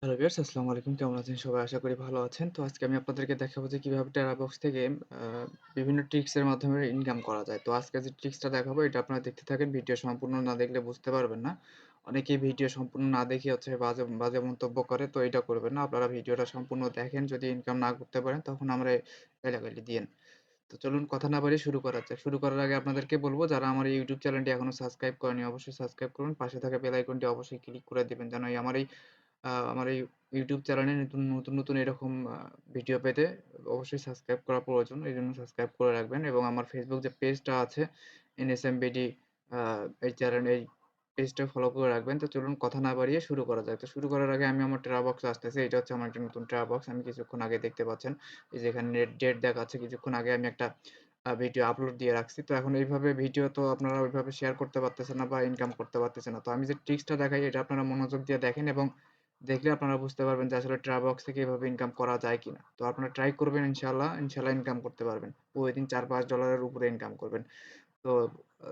Hello viewers, আসসালামু আলাইকুম। কেমন আছেন সবাই? আশা করি ভালো আছেন। তো আজকে আমি আপনাদেরকে দেখাবো যে কিভাবে TeraBox থেকে আ বিভিন্ন ট্রিক্স এর মাধ্যমে ইনকাম করা যায়। তো আজকে যে ট্রিক্সটা দেখাবো এটা আপনারা দেখতে থাকেন। ভিডিও সম্পূর্ণ না দেখলে বুঝতে পারবেন না। অনেকেই ভিডিও সম্পূর্ণ না দেখে হচ্ছে বাজে বাজে মন্তব্য করে। তো এটা করবেন না। আপনারা ভিডিওটা সম্পূর্ণ দেখেন। যদি ইনকাম না করতে পারেন তখন আমারে গালাগালি দিয়েন। তো চলুন কথা না বাড়িয়ে শুরু করা যাক। শুরু করার আগে আপনাদেরকে বলব যারা আমার এই YouTube চ্যানেলটি এখনো সাবস্ক্রাইব করেনি অবশ্যই সাবস্ক্রাইব করুন। পাশে থাকা বেল আইকনটি অবশ্যই ক্লিক করে দিবেন যেন আমার এই YouTube চ্যানেলে নতুন এরকম ভিডিও পেতে অবশ্যই সাবস্ক্রাইব করা প্রয়োজন। এজন্য সাবস্ক্রাইব করে রাখবেন এবং আমার Facebook যে পেজটা আছে NSMBD আ এই পেজটা ফলো করে রাখবেন। তো চলুন কথা না বাড়িয়ে শুরু করা যাক। তো শুরু করার আগে আমি আমার TeraBox এ আসতেছি। এটা হচ্ছে আমার একটা নতুন TeraBox আমি কিছুক্ষণ আগে দেখতে পাচ্ছেন। এই যে এখানে ডেট দেখাচ্ছে কিছুক্ষণ আগে আমি একটা ভিডিও আপলোড দিয়ে রাখছি। তো এখন এইভাবে ভিডিও তো আপনারা ওইভাবে শেয়ার করতে পারতেছেন না বা ইনকাম করতে পারতেছেন না। তো আমি যে ট্রিক্সটা দেখাই এটা আপনারা মনোযোগ দিয়ে দেখেন এবং দেখলে আপনারা বুঝতে পারবেন যে আসলে TeraBox থেকে এভাবে ইনকাম করা যায় কিনা। তো আপনারা ট্রাই করবেন ইনশাআল্লাহ, ইনশাআল্লাহ ইনকাম করতে পারবেন। প্রতিদিন $৪-৫ এর উপরে ইনকাম করবেন। তো আ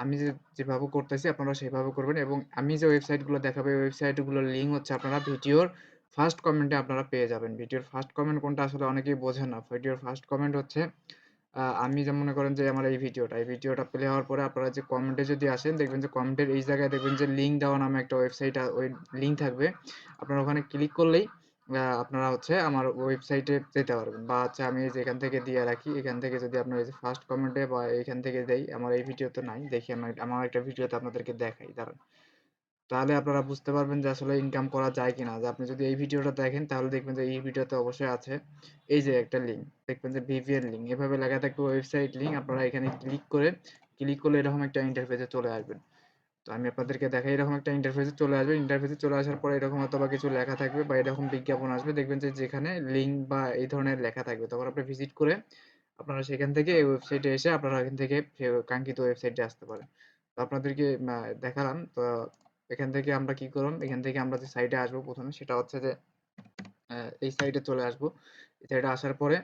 আমি যেভাবে করতেছি আপনারা সেভাবে করবেন এবং আমি যে ওয়েবসাইটগুলো দেখাবো এই ওয়েবসাইটগুলোর লিঙ্ক হচ্ছে আপনারা ভিডিওর ফার্স্ট কমেন্টে আপনারা পেয়ে যাবেন। ভিডিওর ফার্স্ট কমেন্ট কোনটা আসলে অনেকেই বোঝে না। ভিডিওর ফার্স্ট কমেন্ট হচ্ছে আমি যে মনে করেন যে আমার এই ভিডিওটা প্লে হওয়ার পরে আপনারা যে কমেন্টে যদি আসেন দেখবেন যে কমেন্টের এই জায়গায় দেখবেন যে লিঙ্ক দেওয়া নামে একটা ওয়েবসাইট ওই লিঙ্ক থাকবে। আপনারা ওখানে ক্লিক করলেই আপনারা হচ্ছে আমার ওয়েবসাইটে যেতে পারবেন বা হচ্ছে আমি এই যে এখান থেকে দিয়ে রাখি। এখান থেকে যদি আপনার এই যে ফার্স্ট কমেন্টে বা এখান থেকে দেই, আমার এই ভিডিওতে নাই। দেখি আমার একটা ভিডিওতে আপনাদেরকে দেখাই দাঁড়ান। তাহলে আপনারা বুঝতে পারবেন যে আসলে ইনকাম করা যায় কিনা। যে আপনি যদি এই ভিডিওটা দেখেন তাহলে দেখবেন যে এই ভিডিওতে অবশ্যই আছে এই যে একটা লিঙ্ক। দেখবেন যে VPN লিঙ্ক এভাবে লেখা থাকবে ওয়েবসাইট লিঙ্ক। আপনারা এখানে ক্লিক করলে এরকম একটা ইন্টারফেসে চলে আসবেন। তো আমি আপনাদেরকে দেখাই এরকম একটা ইন্টারফেসে চলে আসবে। ইন্টারফেসে চলে আসার পরে এরকম হয়তোবা কিছু লেখা থাকবে বা এরকম বিজ্ঞাপন আসবে। দেখবেন যে যেখানে লিঙ্ক বা এই ধরনের লেখা থাকবে তখন আপনি ভিজিট করে আপনারা সেখান থেকে এই ওয়েবসাইটে এসে আপনারা এখান থেকে সে কাঙ্ক্ষিত ওয়েবসাইটে আসতে পারেন। তো আপনাদেরকে দেখালাম। তো এখান থেকে আমরা কি করলাম? এখান থেকে আমরা যে সাইটে আসবো ১ম এ সেটা হচ্ছে যে এই সাইটে চলে আসবো। এই সাইটে আসার পরে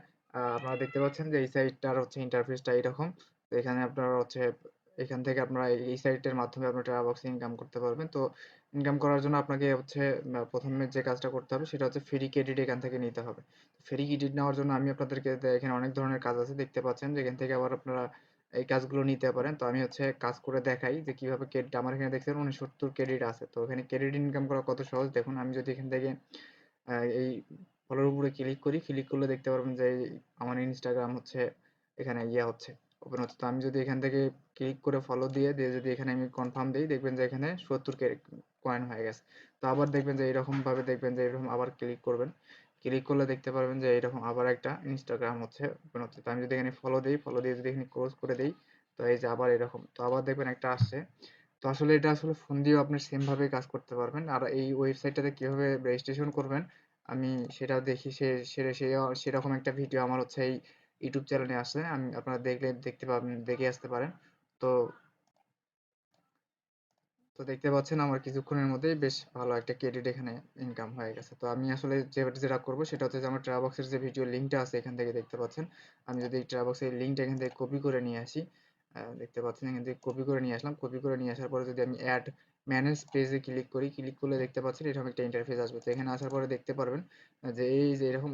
আপনারা দেখতে পাচ্ছেন যে এই সাইটটার হচ্ছে ইন্টারফেসটা এইরকম। তো এখানে আপনারা হচ্ছে এখান থেকে আপনারা এই সাইটের মাধ্যমে আপনার TeraBox এ ইনকাম করতে পারবেন। তো ইনকাম করার জন্য আপনাকে হচ্ছে ১ম এ যে কাজটা করতে হবে সেটা হচ্ছে ফ্রি ক্রেডিট এখান থেকে নিতে হবে। ফ্রি ক্রেডিট নেওয়ার জন্য আমি আপনাদেরকে এখানে অনেক ধরনের কাজ আছে দেখতে পাচ্ছেন যে এখান থেকে আবার আপনারা এই কাজগুলো নিতে পারেন। তো আমি হচ্ছে কাজ করে দেখাই যে কিভাবে ক্রেডিট আমার এখানে দেখছেন ৬৯ ক্রেডিট আছে। তো এখানে ক্রেডিট ইনকাম করা কত সহজ দেখুন। আমি যদি এখান থেকে এই ফলোর উপরে ক্লিক করি, ক্লিক করলে দেখতে পারবেন যে আমার ইনস্টাগ্রাম হচ্ছে এখানে হচ্ছে, ওপেন হচ্ছে। তো আমি যদি এখান থেকে ক্লিক করে ফলো দিয়ে যদি এখানে আমি কনফার্ম দেই, দেখবেন যে এখানে ৭০ কয়েন হয়ে গেছে। তো আবার দেখবেন যে এরকম ভাবে দেখবেন যে এরকম আবার ক্লিক করবেন। ক্লিক করলে দেখতে পারবেন যে এরকম আবার একটা ইনস্টাগ্রাম হচ্ছে ওপেন হচ্ছে। তো আমি যদি এখানে ফলো দিয়ে যদি এখানে ক্লোজ করে দেই, তো এই যে আবার এরকম। তো আবার দেখবেন একটা আসছে। তো আসলে এটা আসলে ফোন দিয়েও আপনি সেম ভাবে কাজ করতে পারবেন। আর এই ওয়েবসাইটটাতে কিভাবে রেজিস্ট্রেশন করবেন আমি সেটাও দেখি সেরকম একটা ভিডিও আমার হচ্ছে এই ইউটিউব চ্যানেলে আছে। আপনারা দেখলে দেখতে পাবেন, দেখে আসতে পারেন। তো তো দেখতে পাচ্ছেন আমার কিছুক্ষণের মধ্যেই বেশ ভালো একটা ক্রেডিট এখানে ইনকাম হয়ে গেছে। তো আমি আসলে যেটা করব সেটা হচ্ছে যে আমার TeraBox এর যে ভিডিও লিঙ্কটা আছে এখান থেকে দেখতে পাচ্ছেন। আমি যদি এই TeraBox এর লিঙ্কটা এখান থেকে কপি করে নিয়ে আসি, দেখতে পাচ্ছেন এখান থেকে কপি করে নিয়ে আসলাম। কপি করে নিয়ে আসার পরে যদি আমি এড ম্যানেজ পেজে ক্লিক করি, ক্লিক করলে দেখতে পাচ্ছেন এরকম একটা ইন্টারফেস আসবে। তো এখানে আসার পরে দেখতে পারবেন যে এই যে এরকম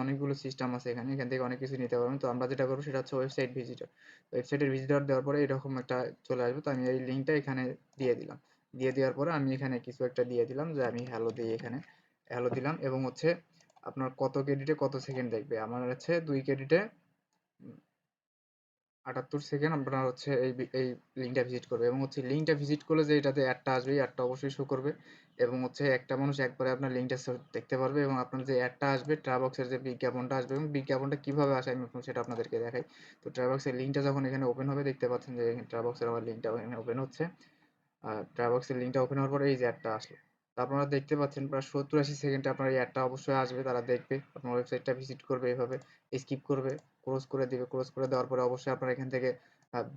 অনেকগুলো সিস্টেম আছে এখানে। এখান থেকে অনেক কিছু নিতে পারবেন। তো আমরা যেটা করব সেটা হচ্ছে ওয়েবসাইট ভিজিটর। ওয়েবসাইটের ভিজিটর দেওয়ার পরে এরকম একটা চলে আসবে। তো আমি এই লিঙ্কটা এখানে দিয়ে দিলাম। দিয়ে দেওয়ার পরে আমি এখানে কিছু একটা দিয়ে দিলাম যে আমি হ্যালো দেই এখানে। হ্যালো দিলাম এবং হচ্ছে আপনার কত ক্রেডিটে কত সেকেন্ড দেখবে। আমার হচ্ছে ২ ক্রেডিটে ৭৮ সেকেন্ড আপনার হচ্ছে এই লিঙ্কটা ভিজিট করবে এবং হচ্ছে লিঙ্কটা ভিজিট করলে যে এটাতে অ্যাডটা আসবে এই অ্যাডটা অবশ্যই শো করবে এবং হচ্ছে একটা মানুষ একবারে আপনার লিঙ্কটা দেখতে পারবে এবং আপনার যে অ্যাডটা আসবে TeraBox এর যে বিজ্ঞাপনটা আসবে এবং বিজ্ঞাপনটা কিভাবে আসে আমি সেটা আপনাদেরকে দেখাই। তো TeraBox এর লিঙ্কটা যখন এখানে ওপেন হবে দেখতে পাচ্ছেন যে TeraBox এর আমার লিঙ্কটা এখানে ওপেন হচ্ছে। TeraBox এর লিঙ্কটা ওপেন হওয়ার পরে এই যে অ্যাডটা আসলো। তো আপনারা দেখতে পাচ্ছেন প্রায় ৭০-৮০ সেকেন্ডে আপনার এই অ্যাডটা অবশ্যই আসবে। তারা দেখবে, আপনার ওয়েবসাইটটা ভিজিট করবে এভাবে, স্কিপ করবে, ক্লোজ করে দিবে। ক্লোজ করে দেওয়ার পরে অবশ্যই আপনারা এখান থেকে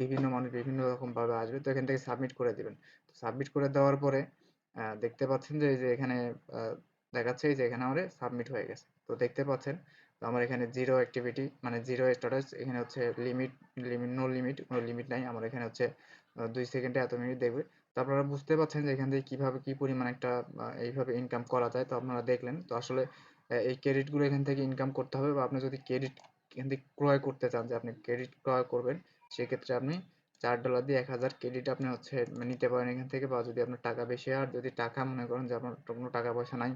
বিভিন্ন মানুষ বিভিন্ন রকমভাবে আসবে। তো এখান থেকে সাবমিট করে দিবেন। তো সাবমিট করে দেওয়ার পরে দেখতে পাচ্ছেন যে এই যে এখানে আ দেখাচ্ছে এই যে এখানে আমারে সাবমিট হয়ে গেছে। তো দেখতে পাচ্ছেন তো আমার এখানে 0 অ্যাক্টিভিটি মানে 0 স্ট্যাটাস এখানে হচ্ছে লিমিট নো লিমিট, কোনো লিমিট নাই। আমার এখানে হচ্ছে ২ সেকেন্ডে এত মিনিট দেখবে। তো আপনারা বুঝতে পারছেন যে এখান থেকে কিভাবে কি পরিমাণ একটা এইভাবে ইনকাম করা যায়। তো আপনারা দেখলেন। তো আসলে এই ক্রেডিট গুলো এখান থেকে ইনকাম করতে হবে বা আপনি যদি ক্রেডিট এখান থেকে ক্রয় করতে চান যে আপনি ক্রেডিট ক্রয় করবেন, সেক্ষেত্রে আপনি $4 দিয়ে 1000 ক্রেডিট আপনি হচ্ছে নিতে পারেন এখান থেকে, বা যদি আপনার টাকা বেশি হয় আর যদি টাকা মনে করেন যে আপনার কোনো টাকা পয়সা নাই,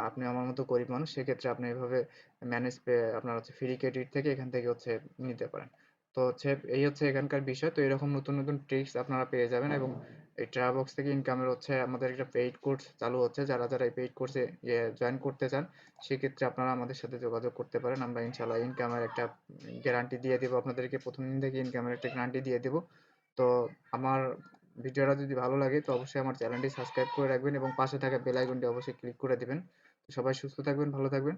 আপনি আমার মতো গরিব মানুষ, সেক্ষেত্রে আপনি এভাবে ম্যানেজ পে আপনার হচ্ছে ফ্রি ক্রেডিট থেকে এখান থেকে হচ্ছে নিতে পারেন। তো হচ্ছে এই হচ্ছে এখানকার বিষয়। তো এরকম নতুন, নতুন ট্রিকস আপনারা পেয়ে যাবেন এবং এই TeraBox থেকে ইনকামের হচ্ছে আমাদের একটা পেইড কোর্স চালু হচ্ছে। যারা এই পেইড কোর্সে জয়েন করতে চান, সেক্ষেত্রে আপনারা আমাদের সাথে যোগাযোগ করতে পারেন। আমরা ইনশাআল্লাহ ইনকামের একটা গ্যারান্টি দিয়ে দেব আপনাদেরকে। ১ম দিন থেকে ইনকামের একটা গ্যারান্টি দিয়ে দেব। তো আমার ভিডিওটা যদি ভালো লাগে তো অবশ্যই আমার চ্যানেলটি সাবস্ক্রাইব করে রাখবেন এবং পাশে থাকা বেল আইকনটি অবশ্যই ক্লিক করে দিবেন। তো সবাই সুস্থ থাকবেন, ভালো থাকবেন।